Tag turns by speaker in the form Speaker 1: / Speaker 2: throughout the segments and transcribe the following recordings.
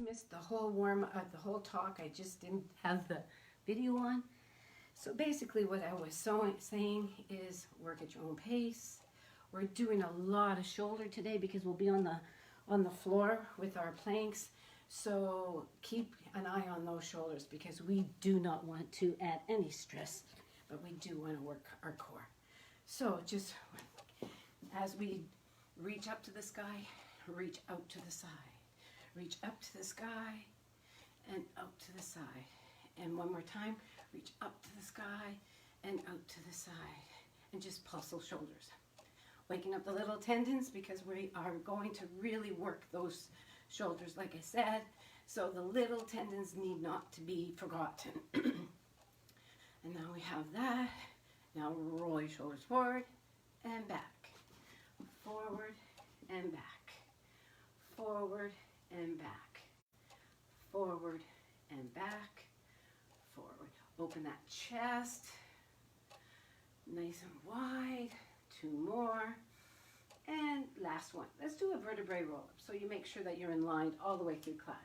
Speaker 1: missed the whole the whole talk. I just didn't have the video on. So basically what I was saying is work at your own pace. We're doing a lot of shoulder today because we'll be on the floor with our planks. So keep an eye on those shoulders because we do not want to add any stress, but we do want to work our core. So just as we reach up to the sky, reach out to the side. Reach up to the sky and out to the side. And one more time, reach up to the sky and out to the side. And just pulse those shoulders. Waking up the little tendons because we are going to really work those shoulders, like I said. So the little tendons need not to be forgotten. And now we have that. Now roll your shoulders forward and back. Forward and back. Forward and back. Forward and back. Forward. Open that chest. Nice and wide. 2 more. And last one. Let's do a vertebrae roll-up so you make sure that you're in line all the way through class.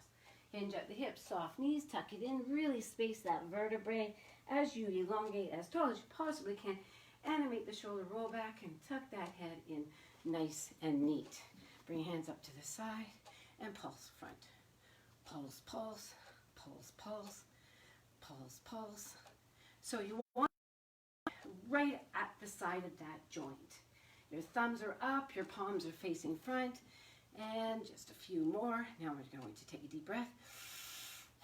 Speaker 1: Hinge at the hips, soft knees, tuck it in, really space that vertebrae as you elongate as tall as you possibly can. Animate the shoulder roll back and tuck that head in nice and neat. Bring your hands up to the side and pulse front. Pulse, pulse, pulse, pulse, pulse, pulse. So you want right at the side of that joint. Your thumbs are up, your palms are facing front, and just a few more. Now we're going to take a deep breath.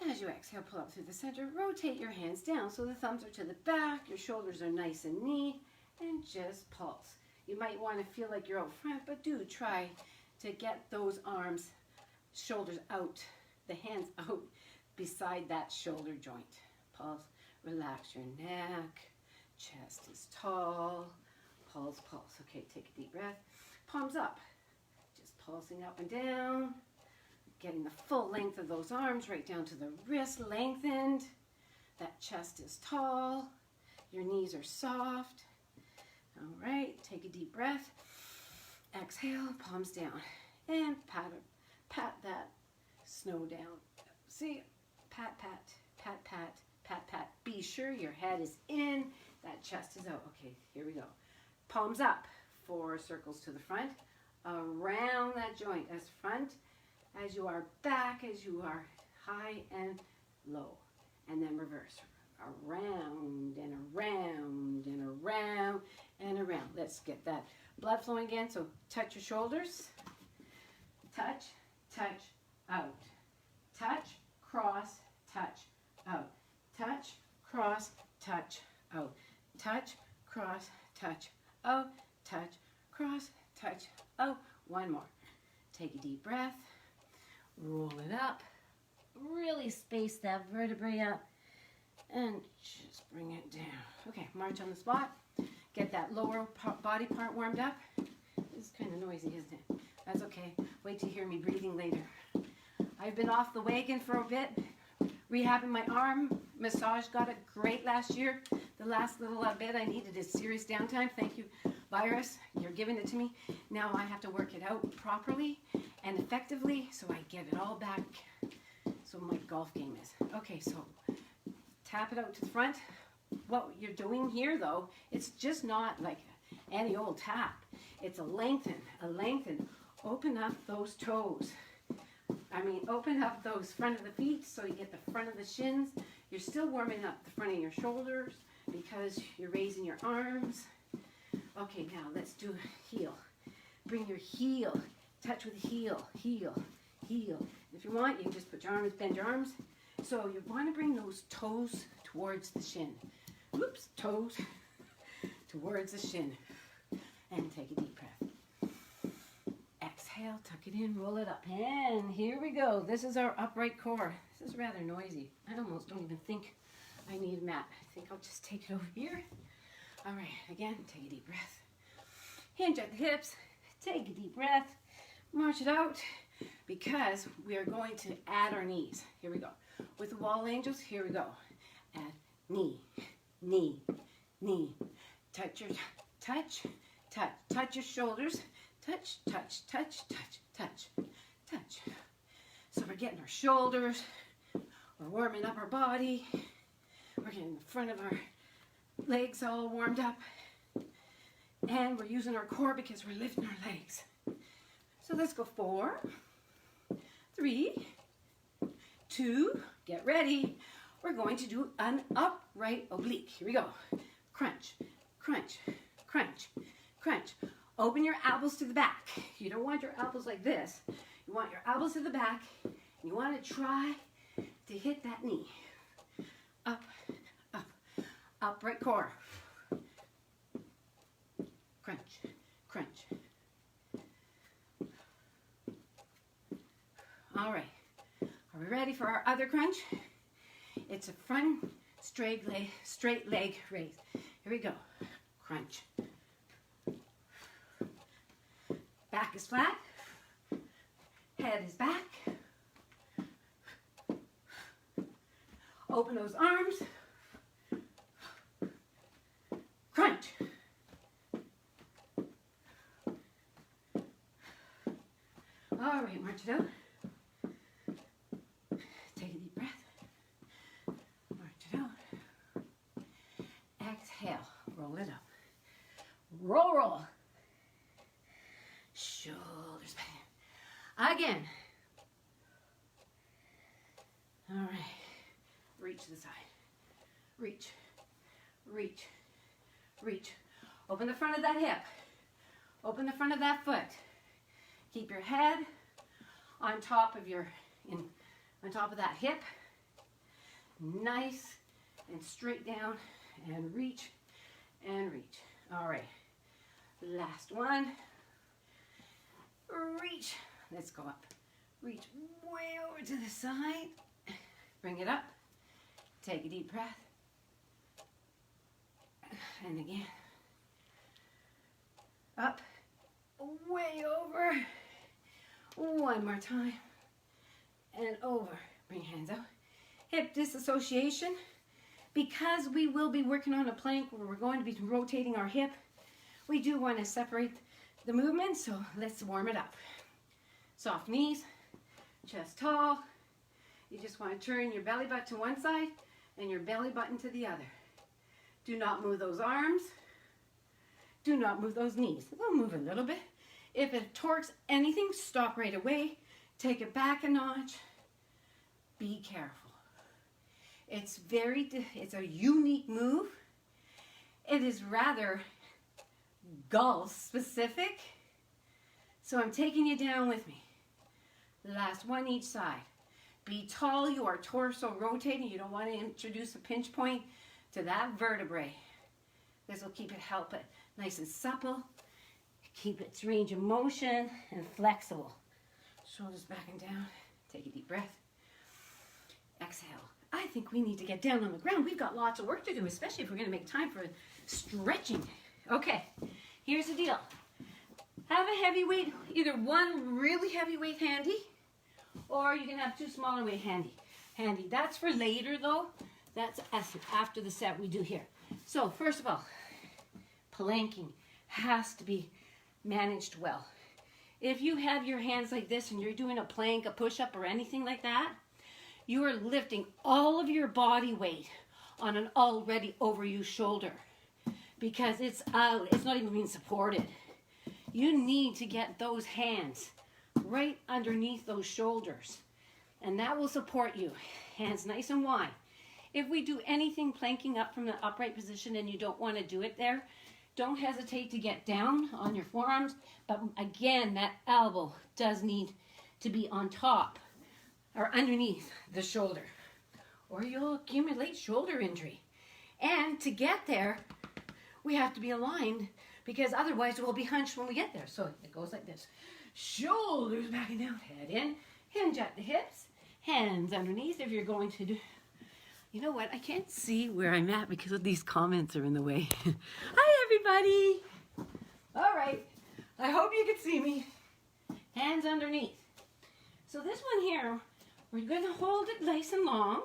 Speaker 1: As you exhale, pull up through the center, rotate your hands down so the thumbs are to the back, your shoulders are nice and neat, and just pulse. You might want to feel like you're out front, but do try to get those arms, shoulders out, the hands out beside that shoulder joint. Pulse, relax your neck, chest is tall, pulse, pulse. Okay, take a deep breath. Palms up, just pulsing up and down, getting the full length of those arms right down to the wrist, lengthened. That chest is tall, your knees are soft. All right, take a deep breath. Exhale, palms down, and pat that snow down. See, pat, pat, pat, pat, pat, pat. Be sure your head is in, that chest is out. Okay, here we go. Palms up, 4 circles to the front, around that joint as front, as you are back, as you are high and low, and then reverse. Around and around and around and around. Let's get that blood flowing again. So touch your shoulders. Touch, touch, out. Touch, cross, touch, out. Touch, cross, touch, out. Touch, cross, touch, out. Touch, cross, touch, out. One more. Take a deep breath. Roll it up. Really space that vertebrae up. And just bring it down. Okay, march on the spot. Get that lower body part warmed up. This is kind of noisy, isn't it? That's okay. Wait to hear me breathing later. I've been off the wagon for a bit, rehabbing my arm. Massage got it great last year. The last little bit I needed is serious downtime. Thank you, virus. You're giving it to me. Now I have to work it out properly and effectively so I get it all back so my golf game is. Okay, so tap it out to the front. What you're doing here, though, it's just not like any old tap. It's a lengthen, a lengthen. Open up those toes. Open up those front of the feet so you get the front of the shins. You're still warming up the front of your shoulders because you're raising your arms. Okay, now let's do heel. Bring your heel. Touch with the heel, heel, heel. If you want, you can just put your arms, bend your arms. So you want to bring those toes towards the shin. Oops, toes towards the shin. And take a deep breath. Exhale, tuck it in, roll it up. And here we go. This is our upright core. This is rather noisy. I almost don't even think I need a mat. I think I'll just take it over here. All right, again, take a deep breath. Hinge at the hips. Take a deep breath. March it out because we are going to add our knees. Here we go. With the wall angels, here we go. Add knee, knee, knee. Touch your, touch, touch. Touch your shoulders. Touch, touch, touch, touch, touch, touch. So we're getting our shoulders, we're warming up our body, we're getting the front of our legs all warmed up, and we're using our core because we're lifting our legs. So let's go 4, 3, 2, get ready. We're going to do an upright oblique. Here we go. Crunch, crunch, crunch, crunch. Open your elbows to the back. You don't want your elbows like this. You want your elbows to the back. And you want to try to hit that knee. Up, up, upright core. Crunch, crunch. All right. Are we ready for our other crunch? It's a front straight leg raise. Here we go. Crunch. Back is flat. Head is back. Open those arms. Crunch. All right, march it out. Take a deep breath. March it out. Exhale. Roll it up. Roll, roll. Shoulders back. Again. All right. Reach to the side. Reach. Reach. Reach. Open the front of that hip. Open the front of that foot. Keep your head on top of on top of that hip. Nice and straight down and reach and reach. All right. Last one. Reach. Let's go up. Reach way over to the side. Bring it up. Take a deep breath. And again. Up. Way over. One more time. And over. Bring your hands out. Hip disassociation. Because we will be working on a plank where we're going to be rotating our hip, we do want to separate the movement, so let's warm it up. Soft knees, chest tall. You just want to turn your belly button to one side and your belly button to the other. Do not move those arms. Do not move those knees. We'll move a little bit. If it torques anything, stop right away. Take it back a notch. Be careful. It's a unique move. It is rather golf specific. So I'm taking you down with me. Last one each side. Be tall, you are torso rotating. You don't want to introduce a pinch point to that vertebrae. This will keep it nice and supple. Keep its range of motion and flexible. Shoulders back and down. Take a deep breath. Exhale. I think we need to get down on the ground. We've got lots of work to do, especially if we're going to make time for stretching. Okay, here's the deal. Have a heavy weight, either one really heavy weight handy, or you can have 2 smaller weight handy. That's for later though. That's after the set we do here. So first of all, planking has to be managed well. If you have your hands like this and you're doing a plank, a push-up, or anything like that, you are lifting all of your body weight on an already overused shoulder because it's out, it's not even being supported. You need to get those hands right underneath those shoulders, and that will support you. Hands nice and wide. If we do anything planking up from the upright position and you don't want to do it there, don't hesitate to get down on your forearms, but again, that elbow does need to be on top or underneath the shoulder, or you'll accumulate shoulder injury. And to get there, we have to be aligned because otherwise we'll be hunched when we get there. So it goes like this. Shoulders back and down, head in, hinge at the hips, hands underneath if you're going to do. You know what? I can't see where I'm at because of these comments are in the way. Hi, everybody. All right. I hope you can see me. Hands underneath. So this one here, we're going to hold it nice and long.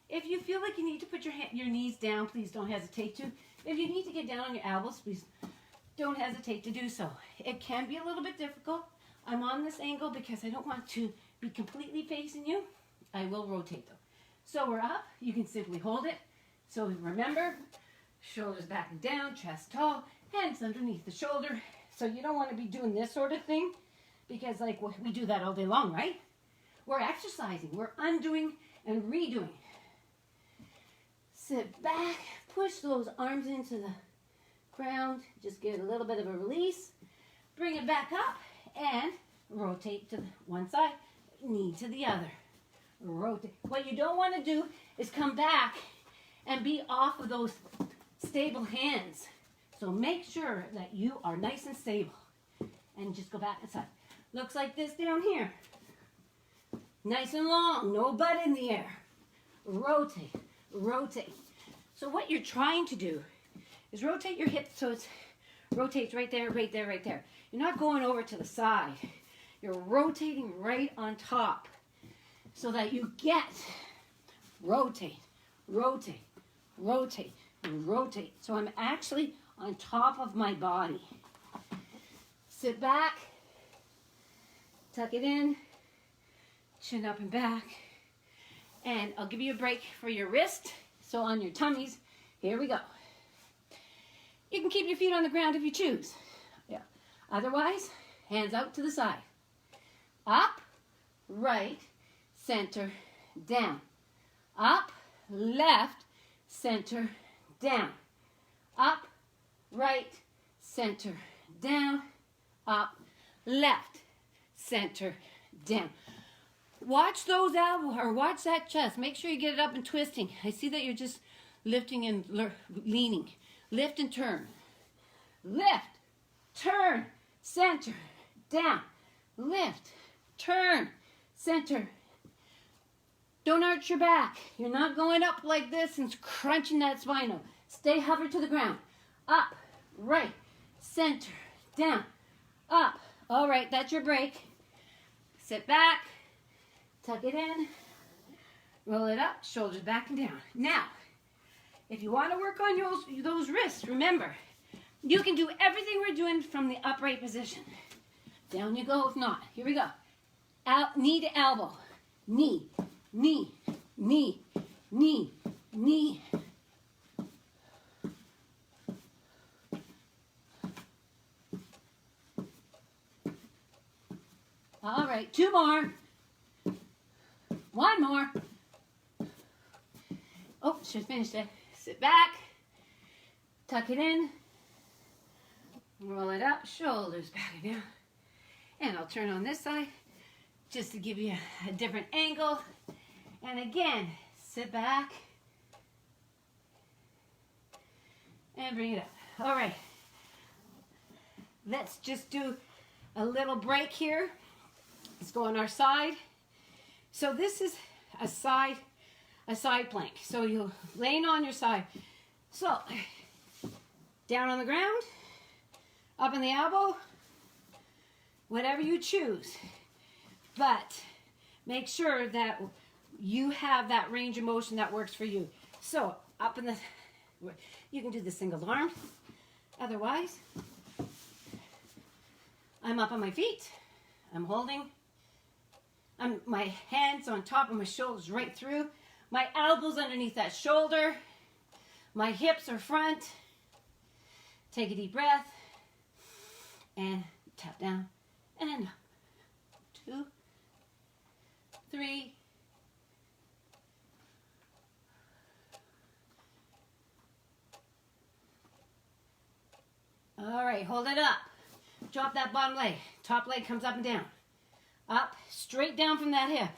Speaker 1: If you feel like you need to put your knees down, please don't hesitate to. If you need to get down on your elbows, please don't hesitate to do so. It can be a little bit difficult. I'm on this angle because I don't want to be completely facing you, I will rotate them. So we're up, you can simply hold it. So remember, shoulders back and down, chest tall, hands underneath the shoulder. So you don't want to be doing this sort of thing because like we do that all day long, right? We're exercising, we're undoing and redoing. Sit back, push those arms into the ground, just get a little bit of a release. Bring it back up and rotate to one side, knee to the other. Rotate. What you don't want to do is come back and be off of those stable hands. So make sure that you are nice and stable. And just go back inside. Looks like this down here. Nice and long, no butt in the air. Rotate, rotate. So what you're trying to do is rotate your hips so it rotates right there, right there, right there. You're not going over to the side. You're rotating right on top so that you get rotate, rotate, rotate, and rotate. So I'm actually on top of my body. Sit back, tuck it in, chin up and back, and I'll give you a break for your wrist. So on your tummies, here we go. You can keep your feet on the ground if you choose. Yeah. Otherwise, hands out to the side. Up, right, center, down. Up, left, center, down. Up, right, center, down. Up, left, center, down. Watch those elbows, or watch that chest. Make sure you get it up and twisting. I see that you're just lifting and leaning. Lift and turn. Lift, turn, center, down. Lift, turn, center. Don't arch your back. You're not going up like this and crunching that spinal. Stay hovered to the ground. Up, right, center, down, up. All right, that's your break. Sit back, tuck it in, roll it up, shoulders back and down. Now, if you want to work on those wrists, remember, you can do everything we're doing from the upright position. Down you go if not. Here we go. Out, knee to elbow. Knee, knee, knee, knee, knee. All right, 2 more. 1 more. Oh, should finish it. Sit back, tuck it in, roll it up, shoulders back and down. And I'll turn on this side just to give you a different angle. And again, sit back and bring it up. All right, let's just do a little break here. Let's go on our side. So this is a side plank. So you're laying on your side. So down on the ground, up in the elbow, whatever you choose. But make sure that you have that range of motion that works for you. So up in the, you can do the single arm. Otherwise, I'm up on my feet. I'm holding. My hands on top of my shoulders right through. My elbows underneath that shoulder. My hips are front. Take a deep breath. And tap down. And up. 2, 3. All right, hold it up. Drop that bottom leg. Top leg comes up and down. Up, straight down from that hip.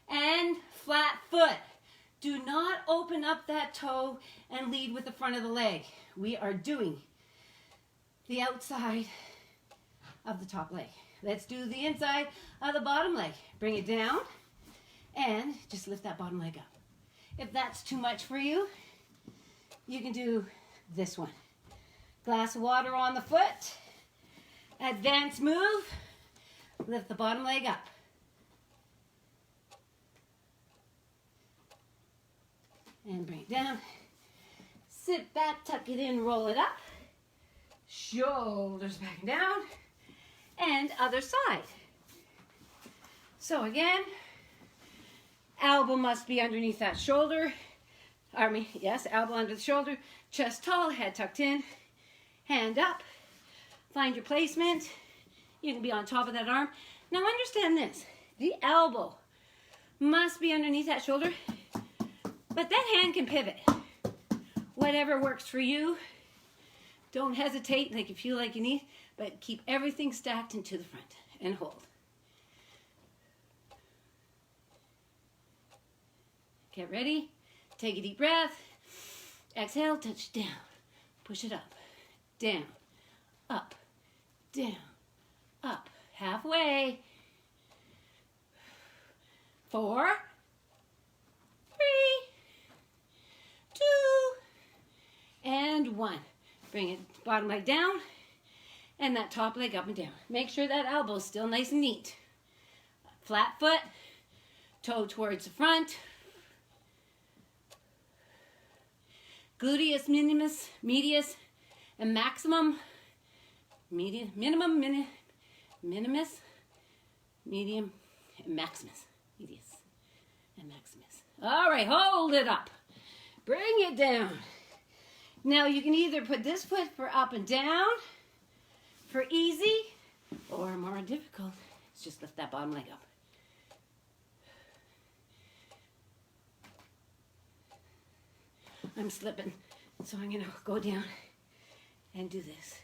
Speaker 1: And flat foot. Do not open up that toe and lead with the front of the leg. We are doing the outside of the top leg. Let's do the inside of the bottom leg. Bring it down and just lift that bottom leg up. If that's too much for you, you can do this one. Glass of water on the foot. Advanced move. Lift the bottom leg up. And bring it down. Sit back, tuck it in, roll it up. Shoulders back and down. and other side. So again, elbow must be underneath that shoulder. Yes, elbow under the shoulder, chest tall, head tucked in, hand up. Find your placement. You can be on top of that arm. Now understand this, the elbow must be underneath that shoulder, but that hand can pivot. Whatever works for you. Don't hesitate like you feel like you need, but keep everything stacked into the front and hold. Get ready. Take a deep breath. Exhale, touch down. Push it up, down, up, down, up. Halfway. 4, 3, 2, and 1. Bring it bottom leg down and that top leg up and down. Make sure that elbow is still nice and neat. Flat foot, toe towards the front. Gluteus minimus, medius, and maximum, medium, minimum, minimus, medium, and maximus. Medius and maximus. All right, hold it up. Bring it down. Now you can either put this foot for up and down, for easy, or more difficult, just lift that bottom leg up. I'm slipping, so I'm gonna go down and do this.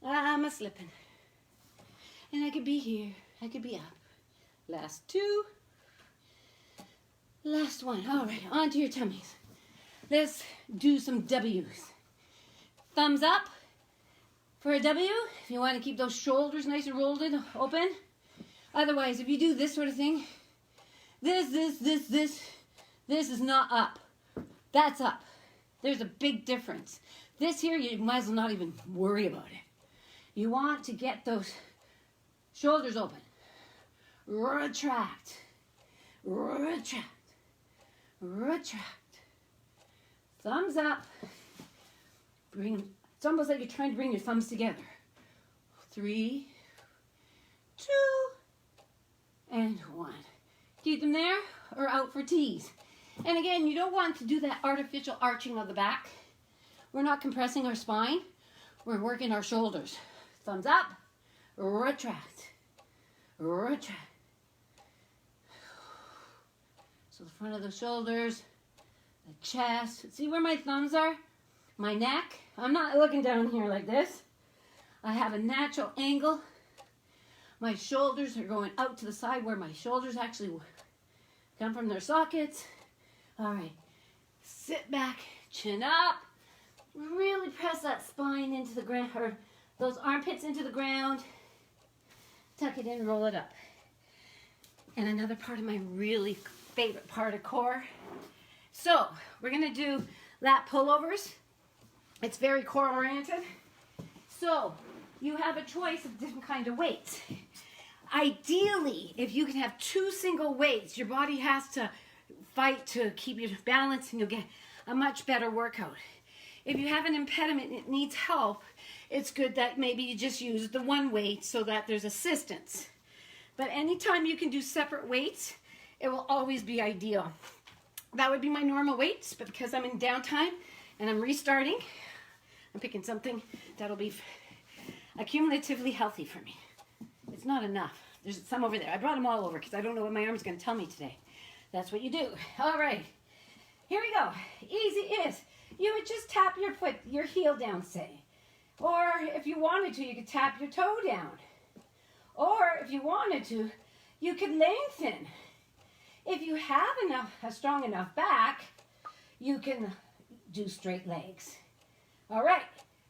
Speaker 1: I'm a-slipping. And I could be here, I could be up. Last 2. Last 1. All right, onto your tummies. Let's do some W's. Thumbs up for a W if you want to keep those shoulders nice and rolled in, open. Otherwise, if you do this sort of thing, this is not up. That's up. There's a big difference. This here, you might as well not even worry about it. You want to get those shoulders open. Retract, retract, retract. Thumbs up. It's almost like you're trying to bring your thumbs together. 3, 2, and 1. Keep them there or out for tees. And again, you don't want to do that artificial arching of the back. We're not compressing our spine. We're working our shoulders. Thumbs up, retract, retract. So the front of the shoulders, the chest. See where my thumbs are? My neck. I'm not looking down here like this. I have a natural angle. My shoulders are going out to the side where my shoulders actually come from their sockets. All right. Sit back, chin up. Really press that spine into the ground, or those armpits into the ground. Tuck it in, roll it up. And another part of my really favorite part of core. So we're going to do lat pullovers. It's very core oriented. So you have a choice of different kind of weights. Ideally, if you can have 2 single weights, your body has to fight to keep your balance and you'll get a much better workout. If you have an impediment and it needs help, it's good that maybe you just use the 1 weight so that there's assistance. But anytime you can do separate weights, it will always be ideal. That would be my normal weights, but because I'm in downtime and I'm restarting, I'm picking something that'll be accumulatively healthy for me. It's not enough. There's some over there. I brought them all over because I don't know what my arm's going to tell me today. That's what you do. All right. Here we go. Easy is you would just tap your foot, your heel down, say. Or if you wanted to, you could tap your toe down. Or if you wanted to, you could lengthen. If you have a strong enough back, you can do straight legs. All right.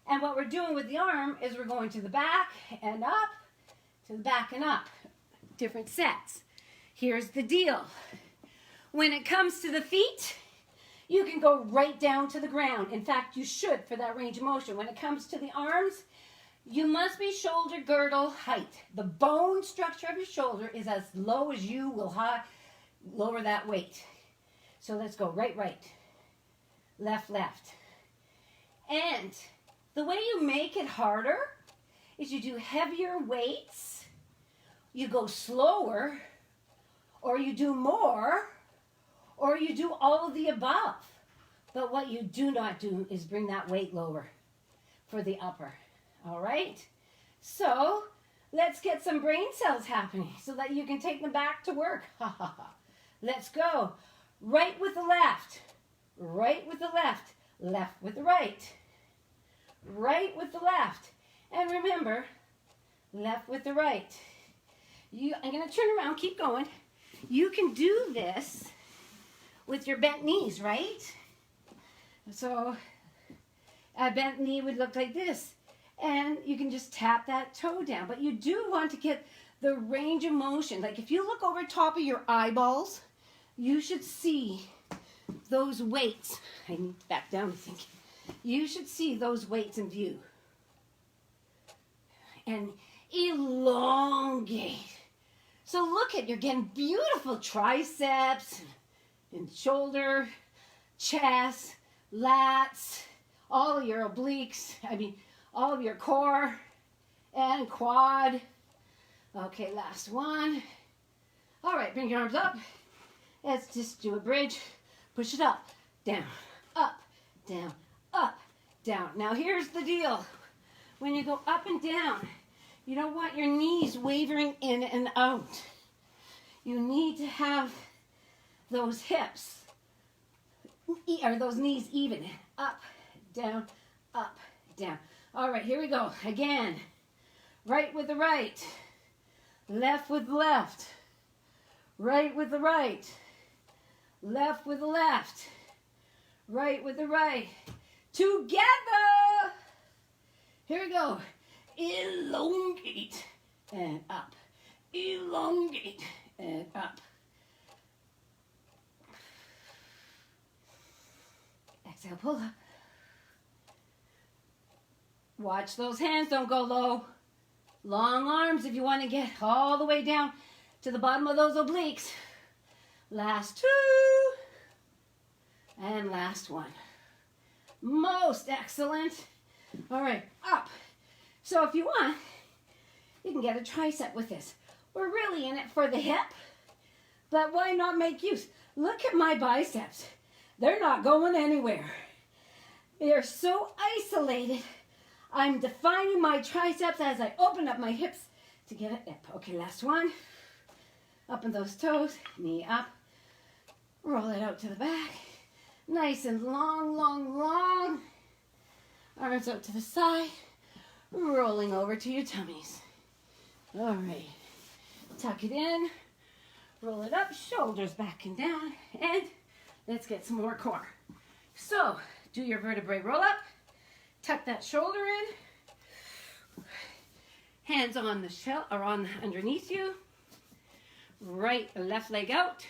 Speaker 1: And what we're doing with the arm is we're going to the back and up, to the back and up. Different sets. Here's the deal. When it comes to the feet, you can go right down to the ground. In fact, you should for that range of motion. When it comes to the arms, you must be shoulder girdle height. The bone structure of your shoulder is as low as you will lower that weight. So let's go right, right, left, left. And the way you make it harder is you do heavier weights, you go slower, or you do more, or you do all of the above. But what you do not do is bring that weight lower for the upper. All right? So let's get some brain cells happening so that you can take them back to work. Let's go. Right with the left. Right with the left. Left with the right. Right with the left. And remember, left with the right. I'm going to turn around, keep going. You can do this with your bent knees, right? So a bent knee would look like this. And you can just tap that toe down. But you do want to get the range of motion. Like if you look over top of your eyeballs, you should see those weights. I need to back down, I think. You should see those weights in view. And elongate. So look at, you're getting beautiful triceps and shoulder, chest, lats, all of your obliques, all of your core and quad. Okay, last one. All right, bring your arms up. Let's just do a bridge. Push it up, down, up, down, up, down. Now here's the deal. When you go up and down, you don't want your knees wavering in and out. You need to have those hips, or those knees even. Up, down, up, down. All right, here we go. Again, right with the right, left with the left, right with the right, left with the left, right with the right. Together. Here we go. Elongate and up. Elongate and up. Exhale, pull up. Watch those hands, don't go low. Long arms if you want to get all the way down to the bottom of those obliques. Last two. And last one. Most excellent. All right, up. So if you want, you can get a tricep with this. We're really in it for the hip, but why not make use? Look at my biceps. They're not going anywhere. They're so isolated. I'm defining my triceps as I open up my hips to get it up. Okay, last one. Up on those toes, knee up. Roll it out to the back. Nice and long, long, long. Arms out to the side. Rolling over to your tummies. All right. Tuck it in. Roll it up. Shoulders back and down. And let's get some more core. So, do your vertebrae roll up. Tuck that shoulder in. Hands on the shell or on underneath you. Left leg out.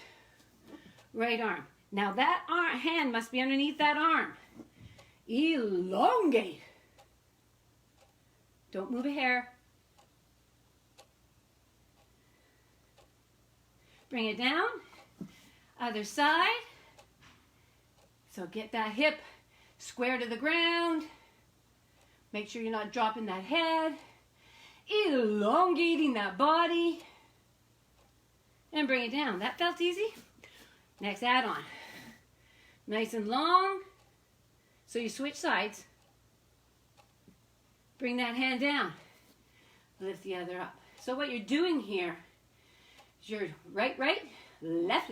Speaker 1: Right arm. Now that hand must be underneath that arm. Elongate. Don't move a hair. Bring it down. Other side. So get that hip square to the ground. Make sure you're not dropping that head. Elongating that body. And bring it down. That felt easy. Next add-on. Nice and long. So you switch sides. Bring that hand down. Lift the other up. So what you're doing here is you're right, left.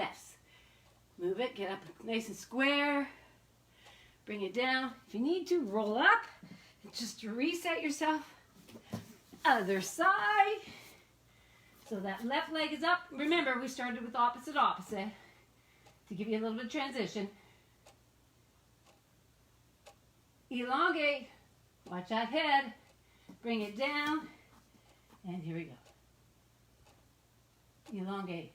Speaker 1: Move it, get up nice and square. Bring it down. If you need to, roll up. Just to reset yourself. Other side. So that left leg is up. Remember, we started with opposite to give you a little bit of transition. Elongate. Watch that head. Bring it down. And here we go. Elongate.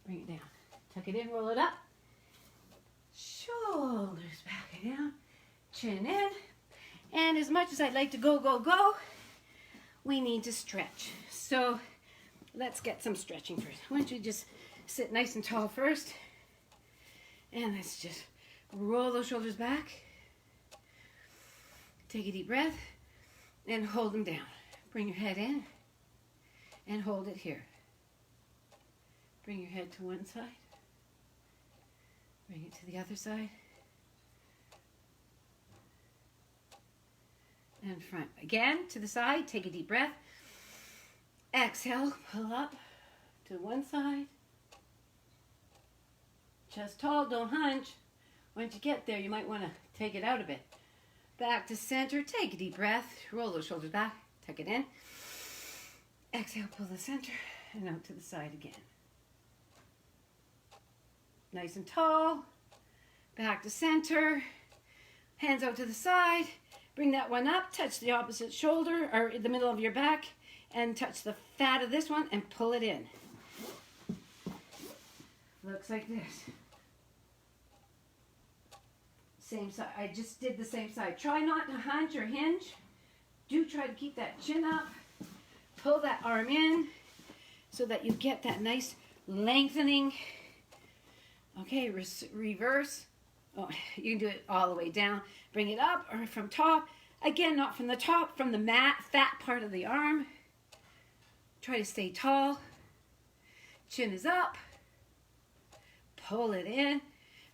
Speaker 1: Bring it down. Tuck it in, roll it up. Shoulders back and down. Chin in. And as much as I'd like to go, we need to stretch. So let's get some stretching first. Why don't you just sit nice and tall first. And let's just roll those shoulders back. Take a deep breath and hold them down. Bring your head in and hold it here. Bring your head to one side. Bring it to the other side. And front. Again, to the side. Take a deep breath. Exhale, pull up to one side. Chest tall, don't hunch. Once you get there, you might want to take it out a bit. Back to center. Take a deep breath. Roll those shoulders back. Tuck it in. Exhale, pull the center, and out to the side again. Nice and tall. Back to center. Hands out to the side. Bring that one up. Touch the opposite shoulder, or in the middle of your back, and touch the fat of this one and pull it in. Looks like this. Same side. I just did the same side. Try not to hunch or hinge. Do try to keep that chin up. Pull that arm in so that you get that nice lengthening. Okay, reverse. Oh, you can do it all the way down. Bring it up or from top. Again, not from the top, from the fat part of the arm. Try to stay tall. Chin is up. Pull it in.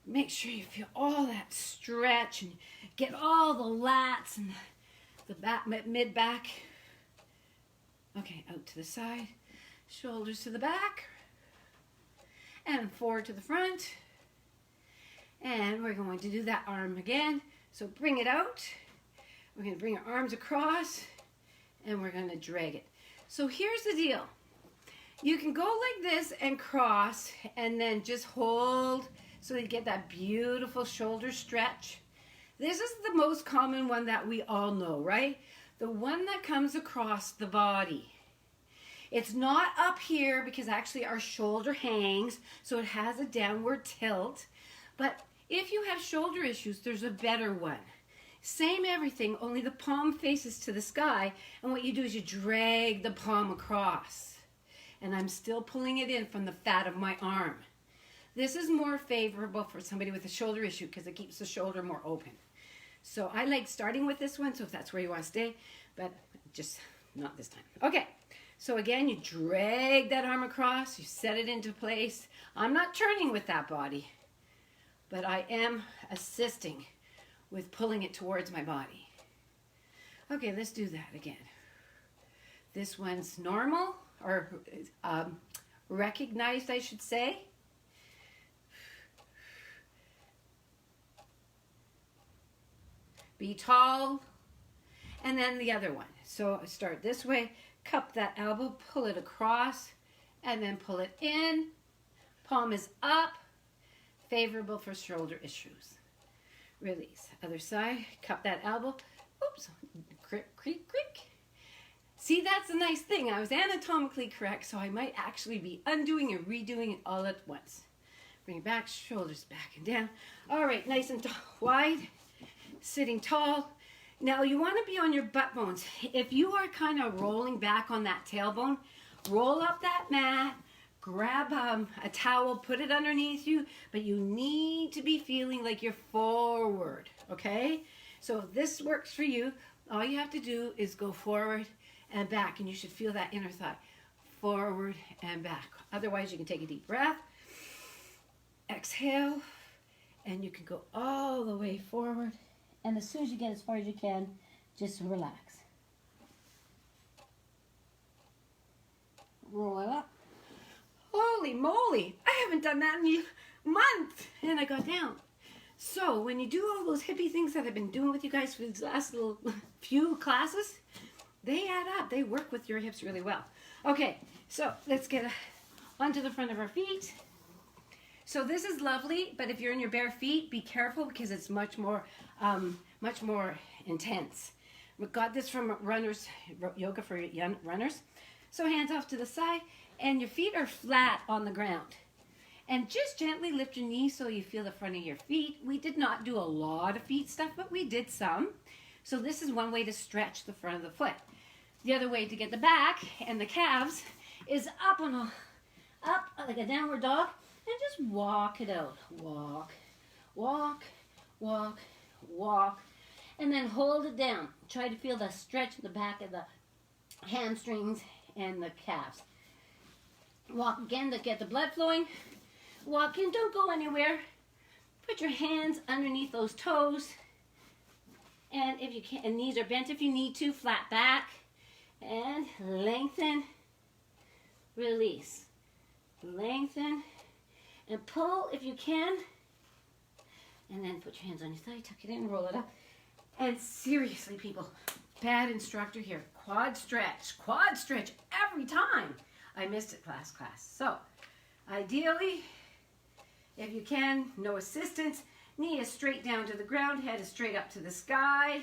Speaker 1: Make sure you feel all that stretch and get all the lats and the back, mid-back. Okay, out to the side. Shoulders to the back. And forward to the front. And we're going to do that arm again. So bring it out. We're going to bring our arms across. And we're going to drag it. So here's the deal. You can go like this and cross. And then just hold so you get that beautiful shoulder stretch. This is the most common one that we all know, right? The one that comes across the body. It's not up here because actually our shoulder hangs, so it has a downward tilt. But if you have shoulder issues, there's a better one. Same everything, only the palm faces to the sky, and what you do is you drag the palm across. And I'm still pulling it in from the fat of my arm. This is more favorable for somebody with a shoulder issue because it keeps the shoulder more open. So I like starting with this one, so if that's where you want to stay, but just not this time. Okay, so again, you drag that arm across, you set it into place. I'm not turning with that body, but I am assisting with pulling it towards my body. Okay, let's do that again. This one's normal, or recognized, I should say. Be tall. And then the other one. So start this way, cup that elbow, pull it across, and then pull it in. Palm is up, favorable for shoulder issues. Release. Other side, cup that elbow. Oops, creak, creak, creak. See, that's a nice thing. I was anatomically correct, so I might actually be undoing and redoing it all at once. Bring it back, shoulders back and down. All right, nice and wide, sitting tall. Now you want to be on your butt bones. If you are kind of rolling back on that tailbone, roll up that mat, grab a towel, put it underneath you, but you need to be feeling like you're forward, okay? So if this works for you, all you have to do is go forward and back, and you should feel that inner thigh. Forward and back. Otherwise, you can take a deep breath, exhale, and you can go all the way forward. And as soon as you get as far as you can, just relax. Roll it up. Holy moly, I haven't done that in a month. And I got down. So when you do all those hippie things that I've been doing with you guys for these last little few classes, they add up. They work with your hips really well. Okay, so let's get onto the front of our feet. So this is lovely, but if you're in your bare feet, be careful because it's much more intense. We got this from runners, yoga for young runners. So hands off to the side, and your feet are flat on the ground. And just gently lift your knees so you feel the front of your feet. We did not do a lot of feet stuff, but we did some. So this is one way to stretch the front of the foot. The other way to get the back and the calves is up like a downward dog, and just walk it out. Walk, walk, walk, walk. And then hold it down. Try to feel the stretch in the back of the hamstrings and the calves. Walk again to get the blood flowing. Walk in, don't go anywhere. Put your hands underneath those toes. And if you can, and knees are bent if you need to, flat back. And lengthen, release. Lengthen and pull if you can. And then put your hands on your thigh, tuck it in, roll it up. And seriously, people, bad instructor here. Quad stretch every time. I missed it last class. So, ideally, if you can, no assistance. Knee is straight down to the ground, head is straight up to the sky.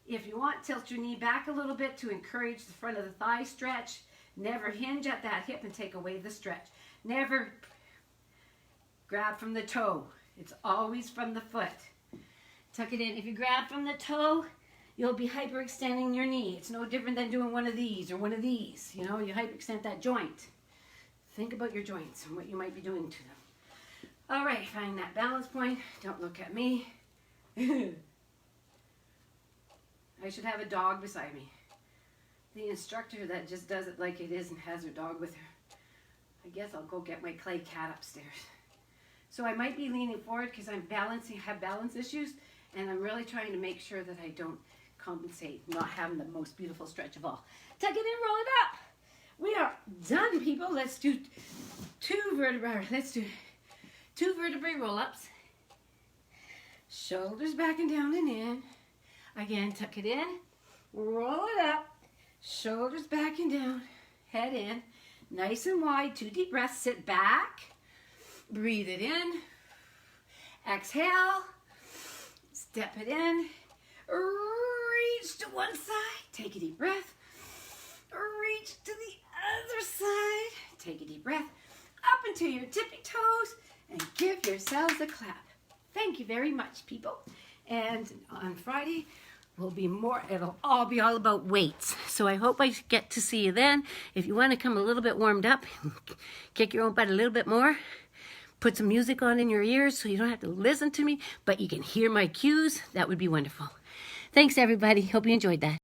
Speaker 1: If you want, tilt your knee back a little bit to encourage the front of the thigh stretch. Never hinge at that hip and take away the stretch. Never grab from the toe. It's always from the foot. Tuck it in. If you grab from the toe, you'll be hyperextending your knee. It's no different than doing one of these or one of these. You know, you hyperextend that joint. Think about your joints and what you might be doing to them. All right, find that balance point. Don't look at me. I should have a dog beside me. The instructor that just does it like it is and has her dog with her. I guess I'll go get my clay cat upstairs. So I might be leaning forward because I'm balancing, have balance issues, and I'm really trying to make sure that I don't compensate not having the most beautiful stretch of all. Tuck it in, roll it up. We are done, people. Let's do two vertebrae roll-ups. Shoulders back and down and in. Again, tuck it in, roll it up. Shoulders back and down, head in. Nice and wide, 2 deep breaths. Sit back, breathe it in. Exhale, step it in. Reach to one side, take a deep breath. Reach to the other side, take a deep breath. Up into your tippy toes and give yourselves a clap. Thank you very much, people. And on Friday, will be more, it'll all be all about weights. So I hope I get to see you then. If you want to come a little bit warmed up, kick your own butt a little bit more, put some music on in your ears so you don't have to listen to me, but you can hear my cues. That would be wonderful. Thanks, everybody. Hope you enjoyed that.